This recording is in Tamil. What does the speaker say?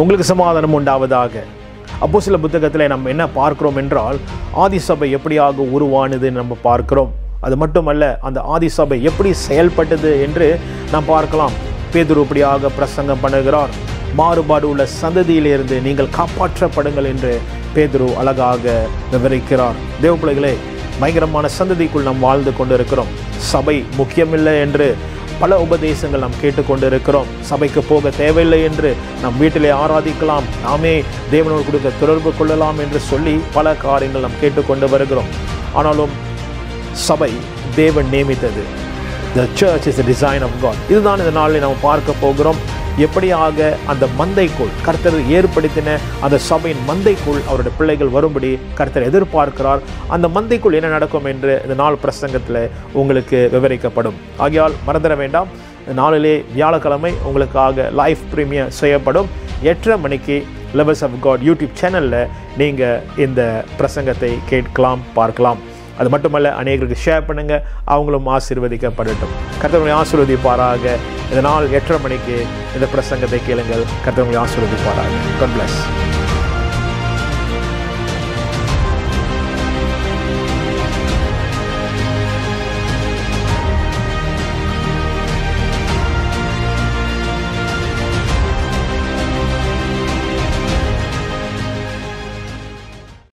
உங்களுக்கு சமாதானம் உண்டாவதாக. அப்போஸ்தலர் புத்தகத்தில் நம்ம என்ன பார்க்கிறோம் என்றால், ஆதி சபை எப்படியாக உருவானதுன்னு நம்ம பார்க்கிறோம். அது மட்டுமல்ல, அந்த ஆதி சபை எப்படி செயல்பட்டது என்று நாம் பார்க்கலாம். பேதுரு இப்படியாக பிரசங்கம் பண்ணுகிறார். மாறுபாடு உள்ள சந்ததியிலிருந்து நீங்கள் காப்பாற்றப்படுங்கள் என்று பேதுரு அழகாக விவரிக்கிறார். தேவப்பிள்ளைகளே, பயங்கரமான சந்ததிக்குள் நாம் வாழ்ந்து கொண்டிருக்கிறோம். சபை முக்கியமில்லை என்று பல உபதேசங்கள் நாம் கேட்டுக்கொண்டிருக்கிறோம். சபைக்கு போக தேவையில்லை என்று நம் வீட்டிலே ஆராதிக்கலாம், நாமே தேவனோடு கொடுக்க தொடர்பு கொள்ளலாம் என்று சொல்லி பல காரியங்கள் நாம் கேட்டுக்கொண்டு வருகிறோம். ஆனாலும் சபை தேவன் நியமித்தது. The church is the design of God. இதுதான் இந்த நாளில் நாம் பார்க்க போகிறோம். எப்படியாக அந்த மந்தைக்குள் கர்த்தர் ஏற்படுத்தின அந்த சபையின் மந்தைக்குள் அவருடைய பிள்ளைகள் வரும்படி கர்த்தர் எதிர்பார்க்கிறார். அந்த மந்தைக்குள் என்ன நடக்கும் என்று இந்த நாள் பிரசங்கத்தில் உங்களுக்கு விவரிக்கப்படும். ஆகையால் மறந்துட வேண்டாம், நாளிலே வியாழக்கிழமை உங்களுக்காக லைவ் பிரீமியர் செய்யப்படும். 8:30 மணிக்கு லெவல்ஸ் ஆஃப் காட் யூடியூப் சேனலில் நீங்கள் இந்த பிரசங்கத்தை கேட்கலாம், பார்க்கலாம். அது மட்டுமல்ல, அநேகருக்கு ஷேர் பண்ணுங்கள், அவங்களும் ஆசீர்வதிக்கப்படட்டும். கர்த்தர் உங்களை ஆசீர்வதிப்பாராக. இதனால் 8:30 மணிக்கு இந்த பிரசங்கத்தை கேளுங்கள். கர்த்தர் உங்களை ஆசீர்வதிப்பாராக. God bless.